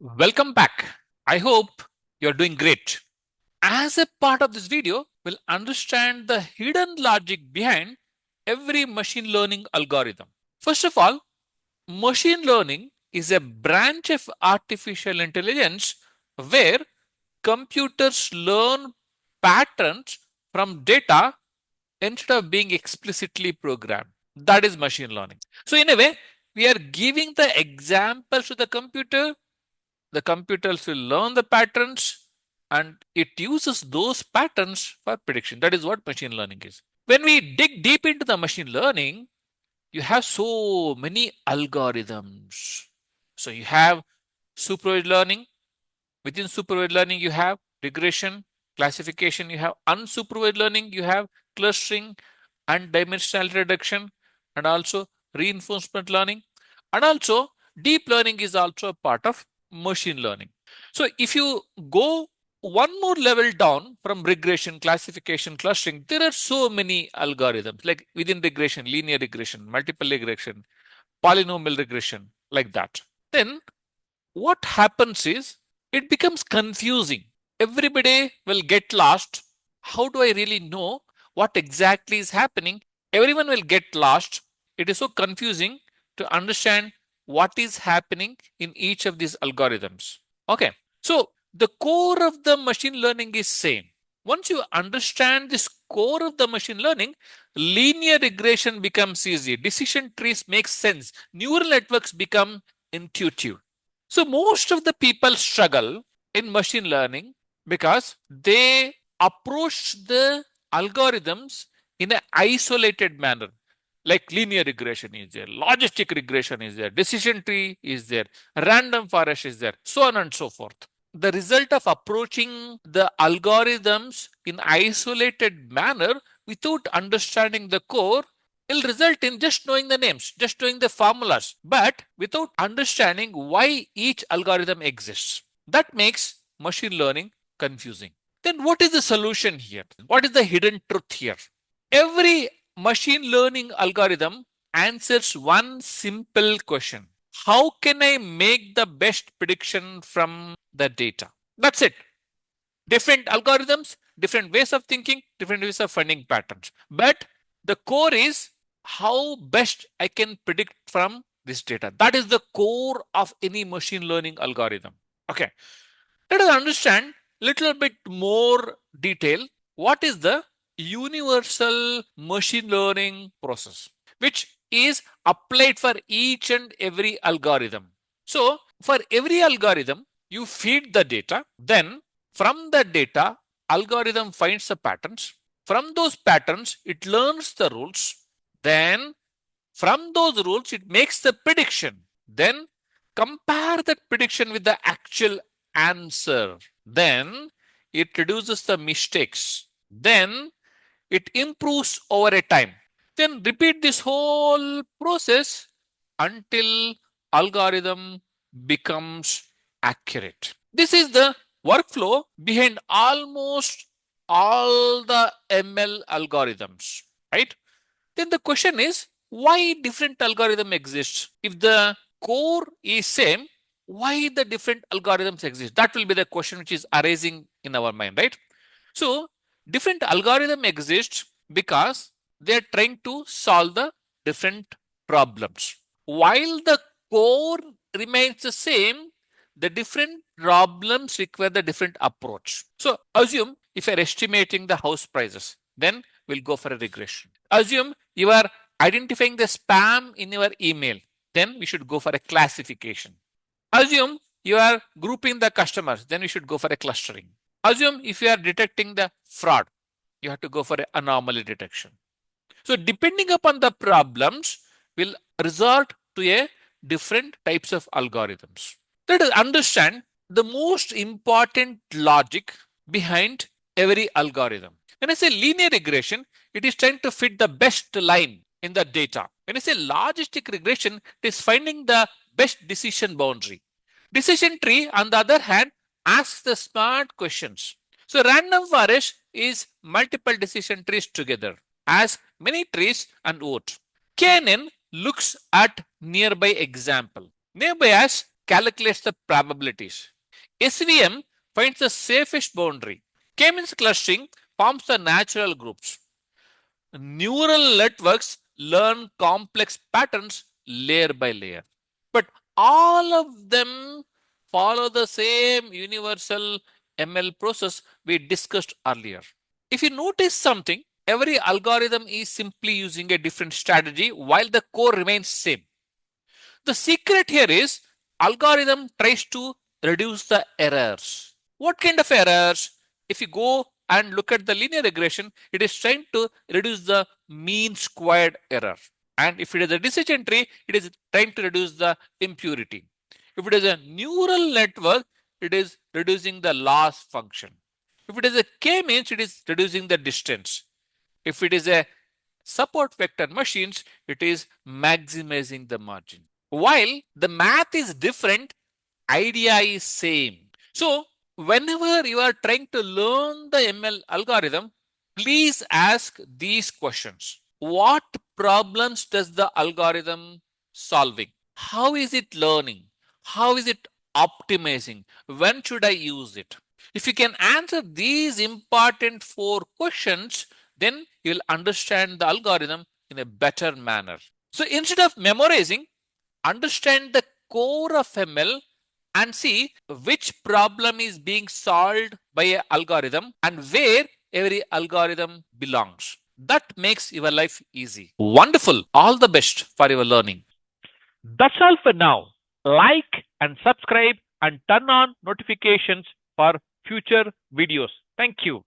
Welcome back. I hope you're doing great. As a part of this video, we'll understand the hidden logic behind every machine learning algorithm. First of all, machine learning is a branch of artificial intelligence where computers learn patterns from data instead of being explicitly programmed. That is machine learning. So, in a way, we are giving the examples to the computer. The computers will learn the patterns and it uses those patterns for prediction. That is what machine learning is. When we dig deep into the machine learning, you have so many algorithms. So you have supervised learning. Within supervised learning, you have regression, classification, you have unsupervised learning, you have clustering and dimensional reduction, and also reinforcement learning. And also deep learning is also a part of machine learning. So if you go one more level down from regression, classification, clustering, there are so many algorithms like within regression, linear regression, multiple regression, polynomial regression, like that. Then what happens is it becomes confusing. Everybody will get lost. How do I really know what exactly is happening? Everyone will get lost. It is so confusing to understand what is happening in each of these algorithms. Okay, so the core of the machine learning is same. Once you understand this core of the machine learning, linear regression becomes easy. Decision trees make sense. Neural networks become intuitive. So most of the people struggle in machine learning because they approach the algorithms in an isolated manner. Like linear regression is there, logistic regression is there, decision tree is there, random forest is there, so on and so forth. The result of approaching the algorithms in isolated manner without understanding the core will result in just knowing the names, just knowing the formulas, but without understanding why each algorithm exists. That makes machine learning confusing. Then what is the solution here? What is the hidden truth here? Every machine learning algorithm answers one simple question. How can I make the best prediction from the data? That's it. Different algorithms, different ways of thinking, different ways of finding patterns. But the core is how best I can predict from this data. That is the core of any machine learning algorithm. Okay. Let us understand little bit more detail. What is the universal machine learning process, which is applied for each and every algorithm? So for every algorithm, you feed the data, then from the data, algorithm finds the patterns. From those patterns, it learns the rules. Then from those rules, it makes the prediction. Then compare that prediction with the actual answer. Then it reduces the mistakes. Then it improves over a time. Then repeat this whole process until algorithm becomes accurate. This is the workflow behind almost all the ML algorithms, right? Then the question is why different algorithm exists? If the core is same, why the different algorithms exist? That will be the question which is arising in our mind, right? So different algorithm exist because they are trying to solve the different problems. While the core remains the same, the different problems require the different approach. So assume if you're estimating the house prices, then we'll go for a regression. Assume you are identifying the spam in your email, then we should go for a classification. Assume you are grouping the customers, then we should go for a clustering. Assume if you are detecting the fraud, you have to go for an anomaly detection. So depending upon the problems, will resort to a different types of algorithms. Let us understand the most important logic behind every algorithm. When I say linear regression, it is trying to fit the best line in the data. When I say logistic regression, it is finding the best decision boundary. Decision tree, on the other hand, asks the smart questions. So random forest is multiple decision trees together as many trees and vote. KNN looks at nearby example. Naive Bayes calculates the probabilities. SVM finds the safest boundary. K-means clustering forms the natural groups. Neural networks learn complex patterns layer by layer. But all of them follow the same universal ML process we discussed earlier. If you notice something, every algorithm is simply using a different strategy while the core remains same. The secret here is algorithm tries to reduce the errors. What kind of errors? If you go and look at the linear regression, it is trying to reduce the mean squared error. And if it is a decision tree, it is trying to reduce the impurity. If it is a neural network, it is reducing the loss function. If it is a k-means, it is reducing the distance. If it is a support vector machines, it is maximizing the margin. While the math is different, idea is same. So whenever you are trying to learn the ML algorithm, please ask these questions. What problems does the algorithm solving? How is it learning? How is it optimizing? When should I use it? If you can answer these important 4 questions, then you'll understand the algorithm in a better manner. So instead of memorizing, understand the core of ML and see which problem is being solved by an algorithm and where every algorithm belongs. That makes your life easy. Wonderful. All the best for your learning. That's all for now. Like and subscribe and turn on notifications for future videos. Thank you.